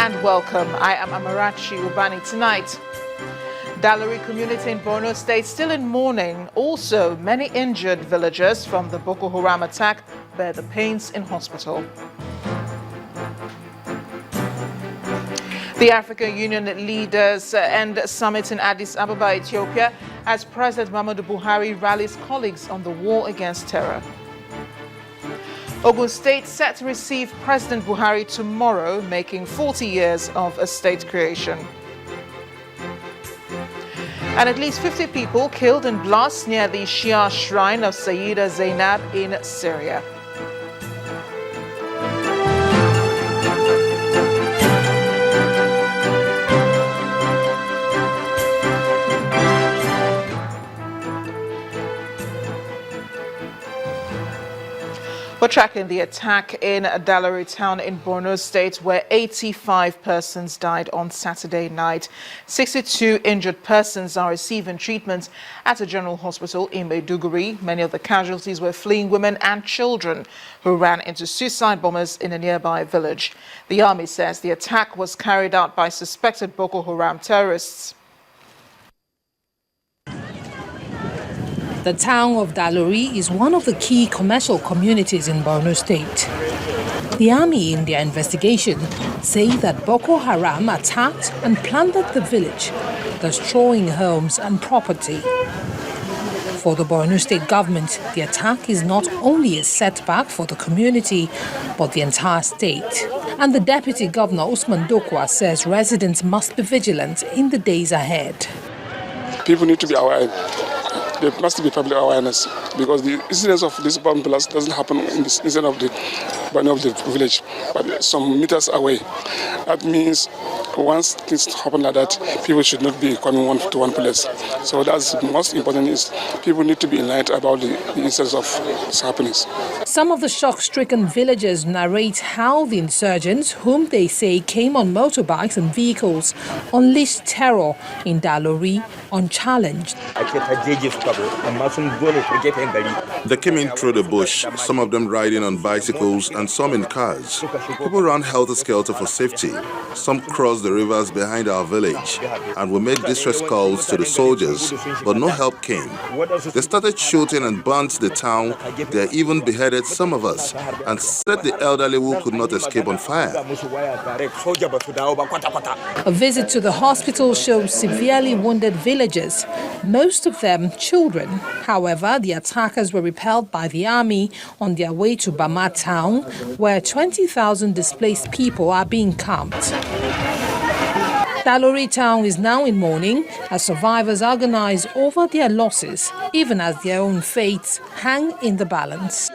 and welcome. I am Amarachi Ubani. Tonight, Dalori community in Borno State still in mourning. Also, many injured villagers from the Boko Haram attack bear the pains in hospital. The African Union leaders end summit in Addis Ababa, Ethiopia, as President Muhammadu Buhari rallies colleagues on the war against terror. Ogun State set to receive President Buhari tomorrow, making 40 years of a state creation. And at least 50 people killed in blasts near the Shia shrine of Sayyida Zainab in Syria. We're tracking the attack in Dalori town in Borno State, where 85 persons died on Saturday night. 62 injured persons are receiving treatment at a general hospital in Maiduguri. Many of the casualties were fleeing women and children who ran into suicide bombers in a nearby village. The army says the attack was carried out by suspected Boko Haram terrorists. The town of Dalori is one of the key commercial communities in Borno State. The army, in their investigation, say that Boko Haram attacked and plundered the village, destroying homes and property. For the Borno State government, the attack is not only a setback for the community, but the entire state. And the Deputy Governor Usman Dokwa says residents must be vigilant in the days ahead. People need to be aware. There must be public awareness, because the incidence of this bomb blast doesn't happen in this incident of the burning of the village, but some meters away. That means once things happen like that, people should not be coming to one place. So that's the most important, is people need to be enlightened about the incidence of these happenings. Some of the shock-stricken villagers narrate how the insurgents, whom they say came on motorbikes and vehicles, unleashed terror in Dalori unchallenged. They came in through the bush, some of them riding on bicycles and some in cars. People ran helter-skelter for safety. Some crossed the rivers behind our village, and we made distress calls to the soldiers, but no help came. They started shooting and burnt the town. They even beheaded some of us and set the elderly who could not escape on fire. A visit to the hospital shows severely wounded villagers, most of them children. However, the attackers were repelled by the army on their way to Bama town, where 20,000 displaced people are being camped. Dalori town is now in mourning as survivors agonize over their losses, even as their own fates hang in the balance.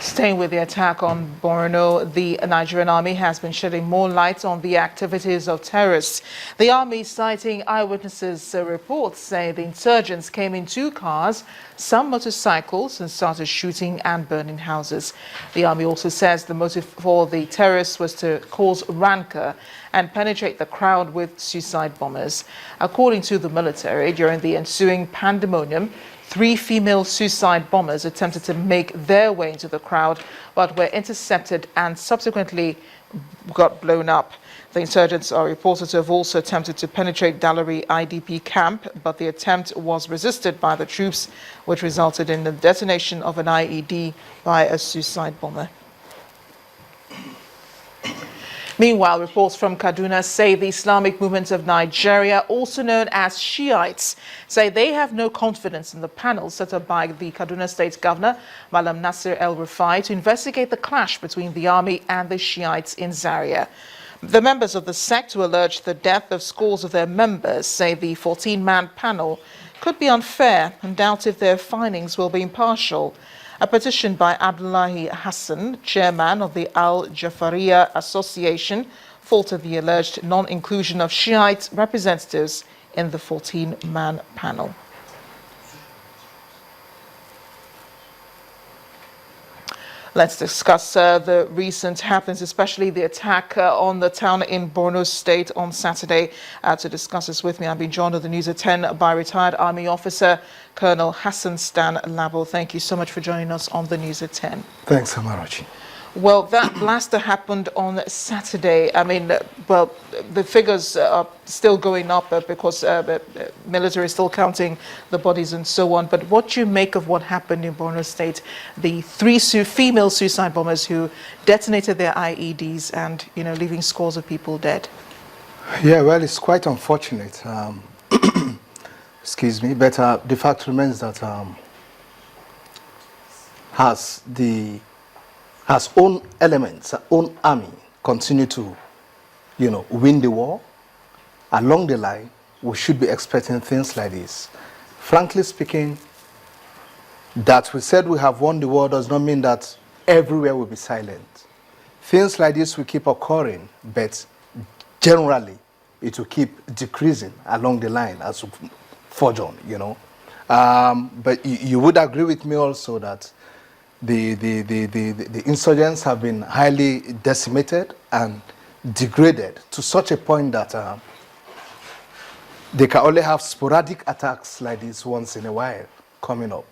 Staying with the attack on Borno, the Nigerian army has been shedding more light on the activities of terrorists. The army, citing eyewitnesses' reports, say the insurgents came in 2 cars, some motorcycles, and started shooting and burning houses. The army also says the motive for the terrorists was to cause rancor and penetrate the crowd with suicide bombers. According to the military, during the ensuing pandemonium, 3 female suicide bombers attempted to make their way into the crowd, but were intercepted and subsequently got blown up. The insurgents are reported to have also attempted to penetrate Dalori IDP camp, but the attempt was resisted by the troops, which resulted in the detonation of an IED by a suicide bomber. Meanwhile, reports from Kaduna say the Islamic movement of Nigeria, also known as Shiites, say they have no confidence in the panel set up by the Kaduna State Governor, Malam Nasir El-Rufai, to investigate the clash between the army and the Shiites in Zaria. The members of the sect, who allege the death of scores of their members, say the 14-man panel could be unfair and doubt if their findings will be impartial. A petition by Abdullahi Hassan, chairman of the Al-Jafariya Association, faulted the alleged non-inclusion of Shiite representatives in the 14-man panel. Let's discuss the recent happenings, especially the attack on the town in Borno State on Saturday. To discuss this with me, I'm being joined on the News at 10 by retired Army officer Colonel Hassan Stan Labo. Thank you so much for joining us on the News at 10. Thanks, Amarachi. Well, that blaster happened on Saturday. I mean, well, the figures are still going up because the military is still counting the bodies and so on. But what do you make of what happened in Borno State? The three female suicide bombers who detonated their IEDs and, leaving scores of people dead. Yeah, well, it's quite unfortunate. Excuse me, but the fact remains that has own elements, own army continue to, win the war, along the line, we should be expecting things like this. Frankly speaking, that we said we have won the war does not mean that everywhere will be silent. Things like this will keep occurring, but generally, it will keep decreasing along the line as we forge on, But you would agree with me also that the insurgents have been highly decimated and degraded to such a point that they can only have sporadic attacks like this once in a while coming up.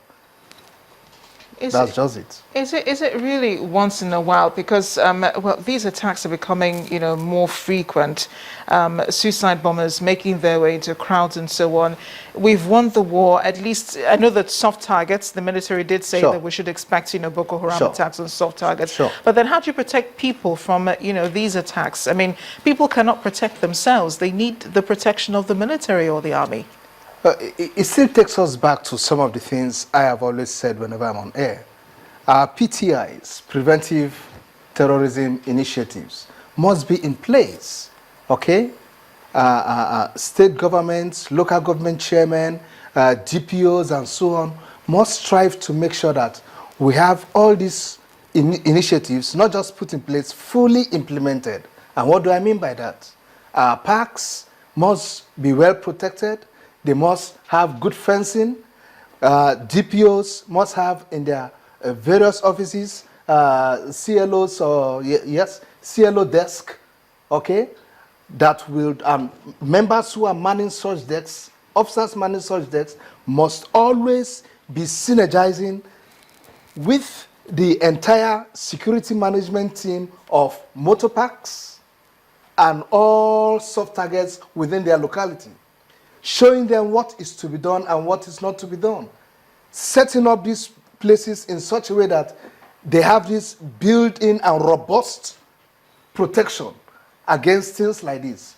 That's just it. Is it really once in a while? Because well, these attacks are becoming more frequent. Suicide bombers making their way into crowds and so on. We've won the war. At least I know that soft targets. The military did say that we should expect Boko Haram attacks on soft targets. But then how do you protect people from these attacks? I mean, people cannot protect themselves. They need the protection of the military or the army. It still takes us back to some of the things I have always said whenever I'm on air. PTIs, preventive terrorism initiatives, must be in place, okay? State governments, local government chairmen, DPOs and so on must strive to make sure that we have all these initiatives not just put in place, fully implemented. And what do I mean by that? Parks must be well protected. They must have good fencing. DPOs must have in their various offices CLOs or CLO desk, okay? That will members who are manning such desks, officers manning such desks, must always be synergizing with the entire security management team of motor parks and all soft targets within their locality, showing them what is to be done and what is not to be done, setting up these places in such a way that they have this built-in and robust protection against things like this.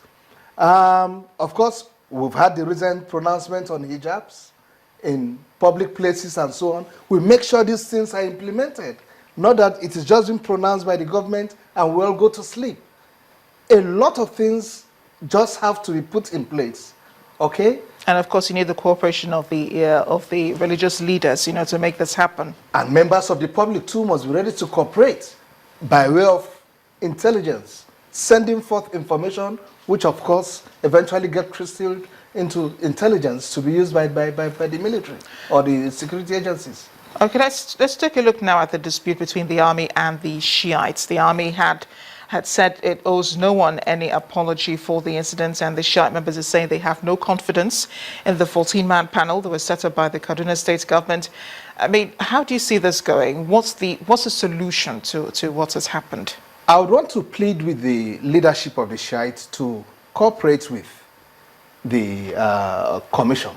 Of course, we've had the recent pronouncement on hijabs in public places and so on. We make sure these things are implemented, not that it is just been pronounced by the government and we all go to sleep. A lot of things just have to be put in place. Okay? And of course, you need the cooperation of the religious leaders, to make this happen. And members of the public too must be ready to cooperate by way of intelligence, sending forth information, which of course eventually get crystallized into intelligence to be used by the military or the security agencies. Okay, let's take a look now at the dispute between the army and the Shiites. The army had said it owes no one any apology for the incidents, and the Shiite members are saying they have no confidence in the 14-man panel that was set up by the Kaduna State government. I mean, how do you see this going? What's the solution to what has happened? I would want to plead with the leadership of the Shiites to cooperate with the commission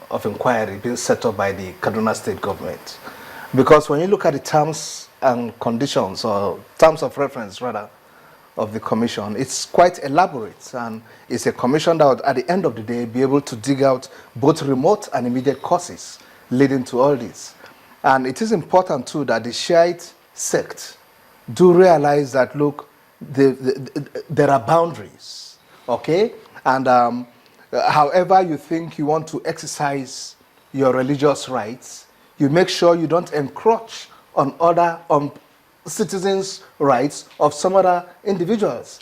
of inquiry being set up by the Kaduna State government. Because when you look at the terms and conditions, or terms of reference rather, of the commission, it's quite elaborate, and it's a commission that would, at the end of the day, be able to dig out both remote and immediate causes leading to all this. And it is important too that the Shiite sect do realize that, look, there are boundaries, okay? And however you think you want to exercise your religious rights, you make sure you don't encroach on citizens' rights of some other individuals.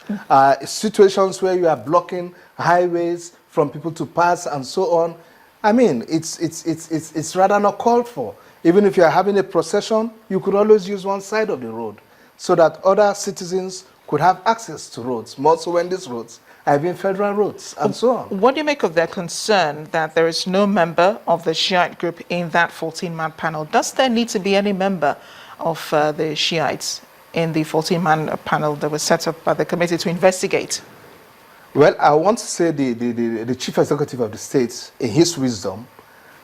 Situations where you are blocking highways from people to pass and so on. I mean, it's rather not called for. Even if you are having a procession, you could always use one side of the road so that other citizens could have access to roads, more so when these roads are being federal roads and so on. What do you make of their concern that there is no member of the Shiite group in that 14-man panel? Does there need to be any member of the Shiites? in the 14-man panel that was set up by the committee to investigate? Well, I want to say the chief executive of the state, in his wisdom,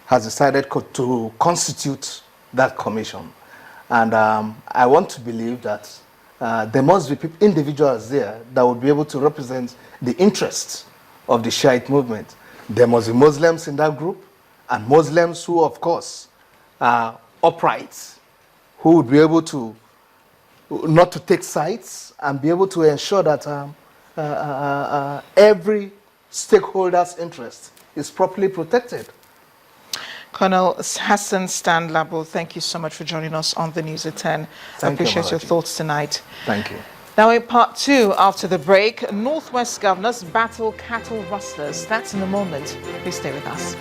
has decided to constitute that commission. And I want to believe that there must be individuals there that would be able to represent the interests of the Shiite movement. There must be Muslims in that group, and Muslims who, of course, are upright, who would be able to not to take sides and be able to ensure that every stakeholder's interest is properly protected. Colonel Hassan Stanlabo, thank you so much for joining us on the News at 10. I appreciate your thoughts tonight. Thank you. Now in part 2, after the break, Northwest governors battle cattle rustlers. That's in a moment. Please stay with us.